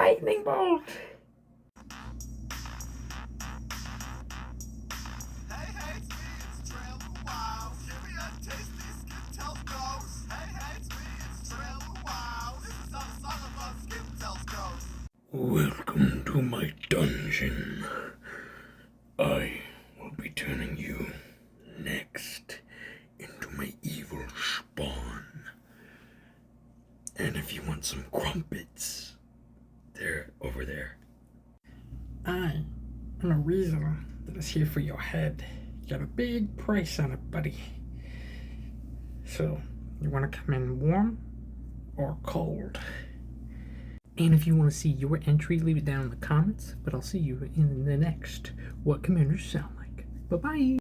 lightning bolt. Welcome to my dungeon. I will be turning you next into my evil spawn. And if you want some crumpets, they're over there. I am a reason that is here for your head. You got a big price on it, buddy. So, you want to come in warm or cold? And if you want to see your entry, leave it down in the comments. But I'll see you in the next What Commanders Sound Like. Bye-bye.